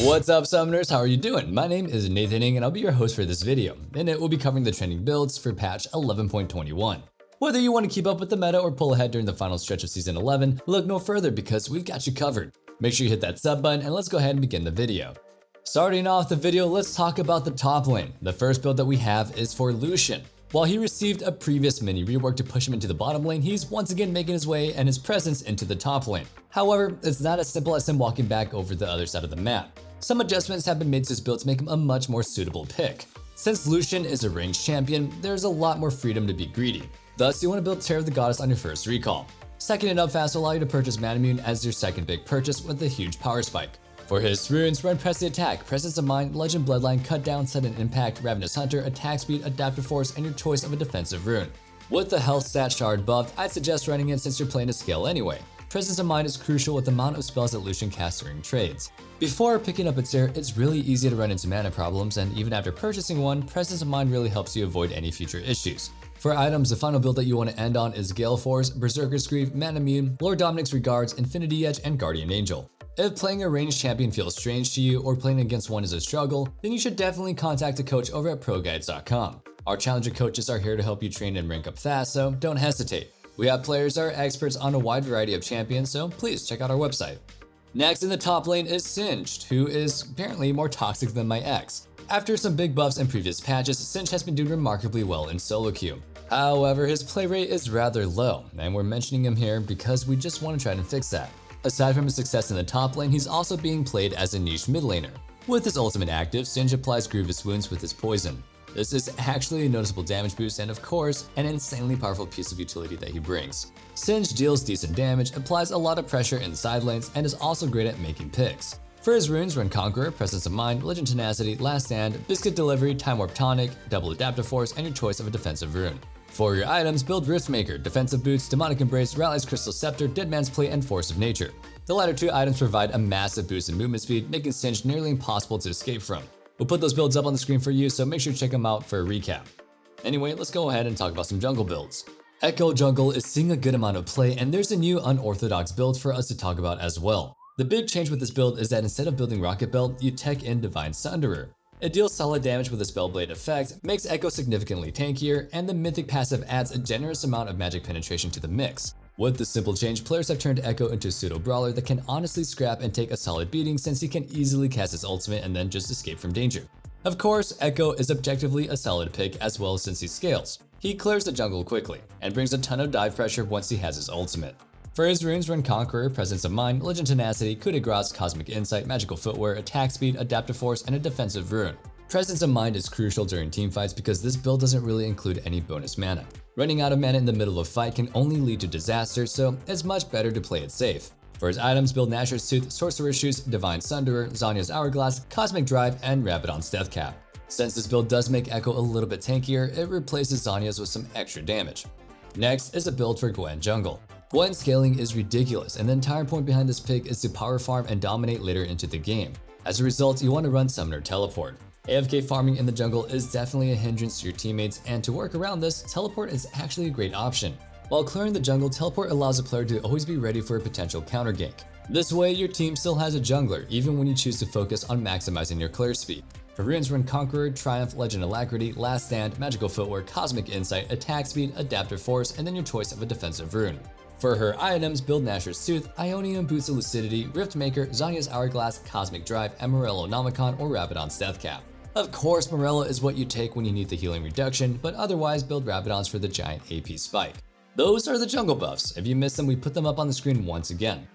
What's up, summoners? How are you doing? My name is Nathan Ng and I'll be your host for this video. In it, we'll be covering the trending builds for patch 11.21. Whether you want to keep up with the meta or pull ahead during the final stretch of season 11, look no further because we've got you covered. Make sure you hit that sub button and let's go ahead and begin the video. Starting off the video, let's talk about the top lane. The first build that we have is for Lucian. While he received a previous mini rework to push him into the bottom lane, he's once again making his way and his presence into the top lane. However, it's not as simple as him walking back over the other side of the map. Some adjustments have been made to his build to make him a much more suitable pick. Since Lucian is a ranged champion, there's a lot more freedom to be greedy. Thus, you want to build Terror of the Goddess on your first recall. Second it up fast will allow you to purchase Manamune as your second big purchase with a huge power spike. For his runes, run Press the Attack, Presence of Mind, Legend Bloodline, Cut Down, Sudden Impact, Ravenous Hunter, Attack Speed, Adaptive Force, and your choice of a defensive rune. With the Health Stat Shard buffed, I'd suggest running it since you're playing to scale anyway. Presence of Mind is crucial with the amount of spells that Lucian casts during trades. Before picking up its Air, it's really easy to run into mana problems, and even after purchasing one, Presence of Mind really helps you avoid any future issues. For items, the final build that you want to end on is Gale Force, Berserker's Grief, Manamune, Lord Dominic's Regards, Infinity Edge, and Guardian Angel. If playing a ranged champion feels strange to you or playing against one is a struggle, then you should definitely contact a coach over at ProGuides.com. Our challenger coaches are here to help you train and rank up fast, so don't hesitate. We have players that are experts on a wide variety of champions, so please check out our website. Next in the top lane is Singed, who is apparently more toxic than my ex. After some big buffs in previous patches, Singed has been doing remarkably well in solo queue. However, his play rate is rather low, and we're mentioning him here because we just want to try to fix that. Aside from his success in the top lane, he's also being played as a niche mid laner. With his ultimate active, Singed applies Grievous Wounds with his poison. This is actually a noticeable damage boost and of course, an insanely powerful piece of utility that he brings. Singed deals decent damage, applies a lot of pressure in the side lanes, and is also great at making picks. For his runes, run Conqueror, Presence of Mind, Legend Tenacity, Last Stand, Biscuit Delivery, Time Warp Tonic, Double Adaptive Force, and your choice of a defensive rune. For your items, build Riftmaker, Defensive Boots, Demonic Embrace, Rally's Crystal Scepter, Dead Man's Plate, and Force of Nature. The latter two items provide a massive boost in movement speed, making Singed nearly impossible to escape from. We'll put those builds up on the screen for you, so make sure to check them out for a recap. Anyway, let's go ahead and talk about some jungle builds. Ekko jungle is seeing a good amount of play, and there's a new unorthodox build for us to talk about as well. The big change with this build is that instead of building Rocket Belt, you tech in Divine Sunderer. It deals solid damage with a Spellblade effect, makes Ekko significantly tankier, and the mythic passive adds a generous amount of magic penetration to the mix. With this simple change, players have turned Ekko into a pseudo-brawler that can honestly scrap and take a solid beating since he can easily cast his ultimate and then just escape from danger. Of course, Ekko is objectively a solid pick as well since he scales. He clears the jungle quickly, and brings a ton of dive pressure once he has his ultimate. For his runes, run Conqueror, Presence of Mind, Legend Tenacity, Coup de Grace, Cosmic Insight, Magical Footwear, Attack Speed, Adaptive Force, and a defensive rune. Presence of Mind is crucial during teamfights because this build doesn't really include any bonus mana. Running out of mana in the middle of a fight can only lead to disaster, so it's much better to play it safe. For his items, build Nashor's Tooth, Sorcerer's Shoes, Divine Sunderer, Zhonya's Hourglass, Cosmic Drive, and Rabadon's Death Cap. Since this build does make Ekko a little bit tankier, it replaces Zhonya's with some extra damage. Next is a build for Gwen jungle. Gwen scaling is ridiculous, and the entire point behind this pick is to power farm and dominate later into the game. As a result, you want to run Summoner Teleport. AFK farming in the jungle is definitely a hindrance to your teammates, and to work around this, Teleport is actually a great option. While clearing the jungle, Teleport allows a player to always be ready for a potential counter gank. This way, your team still has a jungler, even when you choose to focus on maximizing your clear speed. For runes, run Conqueror, Triumph, Legend Alacrity, Last Stand, Magical Footwear, Cosmic Insight, Attack Speed, Adaptive Force, and then your choice of a defensive rune. For her items, build Nashor's Tooth, Ionian Boots of Lucidity, Riftmaker, Zhonya's Hourglass, Cosmic Drive, and Morello Nomicon or Rabadon's Death Cap. Of course, Morello is what you take when you need the healing reduction, but otherwise build Rabadons for the giant AP spike. Those are the jungle buffs. If you missed them, we put them up on the screen once again.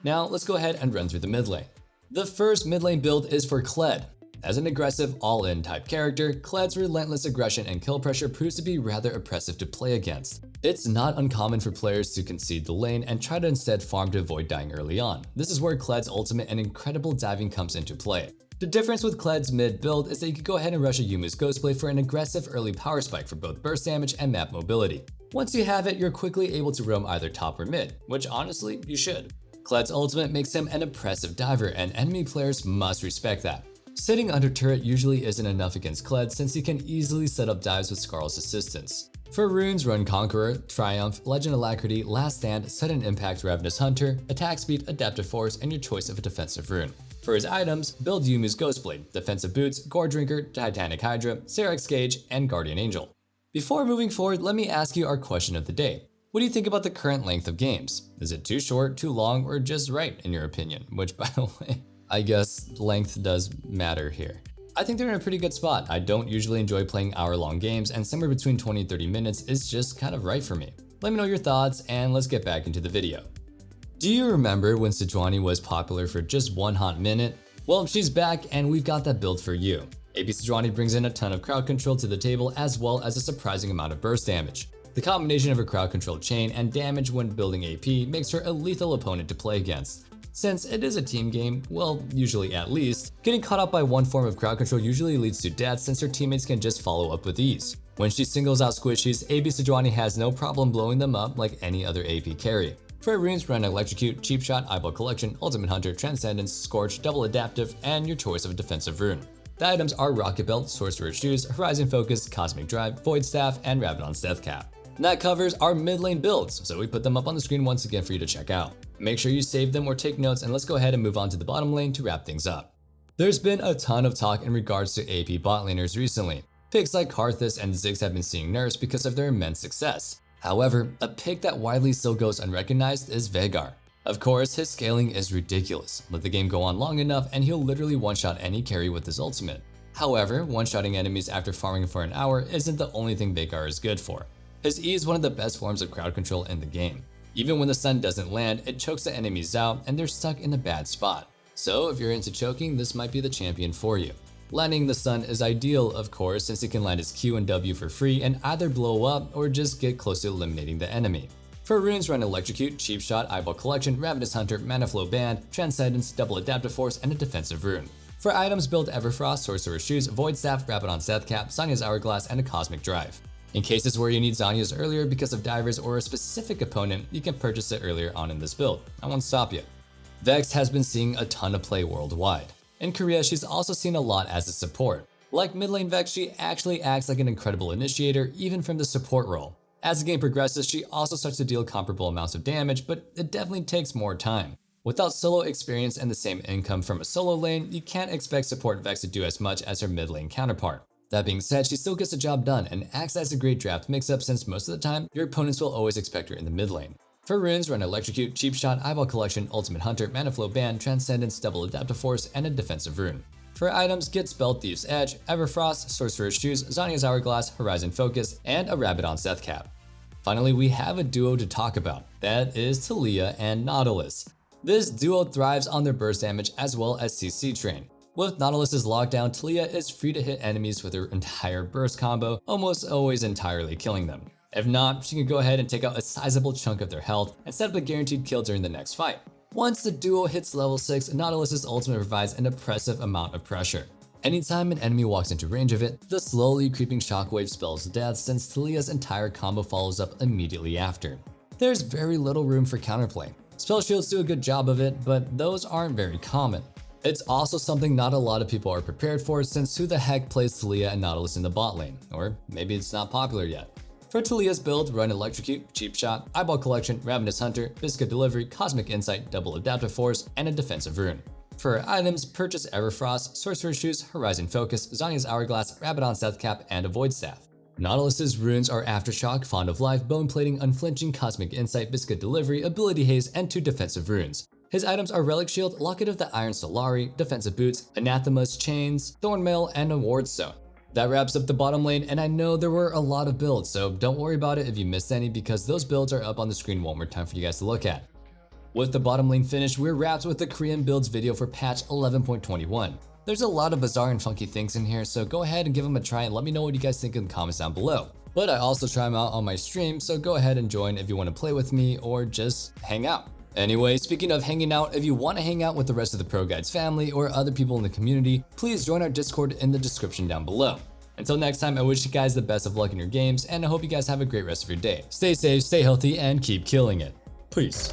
Now, let's go ahead and run through the mid lane. The first mid lane build is for Kled. As an aggressive, all-in type character, Kled's relentless aggression and kill pressure proves to be rather oppressive to play against. It's not uncommon for players to concede the lane and try to instead farm to avoid dying early on. This is where Kled's ultimate and incredible diving comes into play. The difference with Kled's mid build is that you can go ahead and rush a Yumu's Ghostblade for an aggressive early power spike for both burst damage and map mobility. Once you have it, you're quickly able to roam either top or mid, which honestly, you should. Kled's ultimate makes him an oppressive diver, and enemy players must respect that. Sitting under turret usually isn't enough against Kled since he can easily set up dives with Skarl's assistance. For runes, run Conqueror, Triumph, Legend Alacrity, Last Stand, Sudden Impact, Ravenous Hunter, Attack Speed, Adaptive Force, and your choice of a defensive rune. For his items, build Yumu's Ghostblade, Defensive Boots, Gore Drinker, Titanic Hydra, Syrax Gauge, and Guardian Angel. Before moving forward, let me ask you our question of the day. What do you think about the current length of games? Is it too short, too long, or just right in your opinion? Which, by the way, I guess length does matter here. I think they're in a pretty good spot. I don't usually enjoy playing hour-long games, and somewhere between 20 and 30 minutes is just kind of right for me. Let me know your thoughts, and let's get back into the video. Do you remember when Sejuani was popular for just one hot minute? Well, she's back, and we've got that build for you. AP Sejuani brings in a ton of crowd control to the table, as well as a surprising amount of burst damage. The combination of her crowd control chain and damage when building AP makes her a lethal opponent to play against. Since it is a team game, well, usually at least, getting caught up by one form of crowd control usually leads to death since her teammates can just follow up with ease. When she singles out squishies, AP Sejuani has no problem blowing them up like any other AP carry. For her runes, run Electrocute, Cheap Shot, Eyeball Collection, Ultimate Hunter, Transcendence, Scorch, Double Adaptive, and your choice of a defensive rune. The items are Rocket Belt, Sorcerer's Shoes, Horizon Focus, Cosmic Drive, Void Staff, and Rabadon's Death Cap. And that covers our mid lane builds, so we put them up on the screen once again for you to check out. Make sure you save them or take notes, and let's go ahead and move on to the bottom lane to wrap things up. There's been a ton of talk in regards to AP bot laners recently. Picks like Karthus and Ziggs have been seeing nerfs because of their immense success. However, a pick that widely still goes unrecognized is Veigar. Of course, his scaling is ridiculous. Let the game go on long enough and he'll literally one-shot any carry with his ultimate. However, one-shotting enemies after farming for an hour isn't the only thing Veigar is good for. His E is one of the best forms of crowd control in the game. Even when the stun doesn't land, it chokes the enemies out and they're stuck in a bad spot. So if you're into choking, this might be the champion for you. Landing the stun is ideal, of course, since it can land his Q and W for free and either blow up or just get close to eliminating the enemy. For runes, run Electrocute, Cheap Shot, Eyeball Collection, Ravenous Hunter, Mana Flow Band, Transcendence, Double Adaptive Force, and a defensive rune. For items, build Everfrost, Sorcerer's Shoes, Void Staff, Rabadon's Death Cap, Zanya's Hourglass, and a Cosmic Drive. In cases where you need Zanya's earlier because of divers or a specific opponent, you can purchase it earlier on in this build. I won't stop you. Vex has been seeing a ton of play worldwide. In Korea, she's also seen a lot as a support. Like mid lane Vex, she actually acts like an incredible initiator, even from the support role. As the game progresses, she also starts to deal comparable amounts of damage, but it definitely takes more time. Without solo experience and the same income from a solo lane, you can't expect support Vex to do as much as her mid lane counterpart. That being said, she still gets the job done and acts as a great draft mix-up since most of the time, your opponents will always expect her in the mid lane. For runes, run Electrocute, Cheap Shot, Eyeball Collection, Ultimate Hunter, Mana Flow Band, Transcendence, Double Adaptive Force, and a defensive rune. For items, get Spell Thief's Edge, Everfrost, Sorcerer's Shoes, Zanya's Hourglass, Horizon Focus, and a Rabadon's Death Cap. Finally, we have a duo to talk about. That is Taliyah and Nautilus. This duo thrives on their burst damage as well as CC train. With Nautilus's lockdown, Taliyah is free to hit enemies with her entire burst combo, almost always entirely killing them. If not, she can go ahead and take out a sizable chunk of their health and set up a guaranteed kill during the next fight. Once the duo hits level 6, Nautilus's ultimate provides an impressive amount of pressure. Anytime an enemy walks into range of it, the slowly creeping shockwave spells death since Taliyah's entire combo follows up immediately after. There's very little room for counterplay. Spell shields do a good job of it, but those aren't very common. It's also something not a lot of people are prepared for since who the heck plays Taliyah and Nautilus in the bot lane? Or maybe it's not popular yet. For Taliyah's build, run Electrocute, Cheap Shot, Eyeball Collection, Ravenous Hunter, Biscuit Delivery, Cosmic Insight, Double Adaptive Force, and a defensive rune. For her items, purchase Everfrost, Sorcerer's Shoes, Horizon Focus, Zanya's Hourglass, Rabadon's Death Cap, and a Void Staff. Nautilus's runes are Aftershock, Fond of Life, Bone Plating, Unflinching, Cosmic Insight, Biscuit Delivery, Ability Haze, and 2 defensive runes. His items are Relic Shield, Locket of the Iron Solari, Defensive Boots, Anathema's Chains, Thornmail, and a Ward Stone. That wraps up the bottom lane, and I know there were a lot of builds, so don't worry about it if you missed any because those builds are up on the screen one more time for you guys to look at. With the bottom lane finished, we're wrapped with the Korean builds video for patch 11.21. There's a lot of bizarre and funky things in here, so go ahead and give them a try and let me know what you guys think in the comments down below. But I also try them out on my stream, so go ahead and join if you want to play with me or just hang out. Anyway, speaking of hanging out, if you want to hang out with the rest of the ProGuides family or other people in the community, please join our Discord in the description down below. Until next time, I wish you guys the best of luck in your games, and I hope you guys have a great rest of your day. Stay safe, stay healthy, and keep killing it. Peace.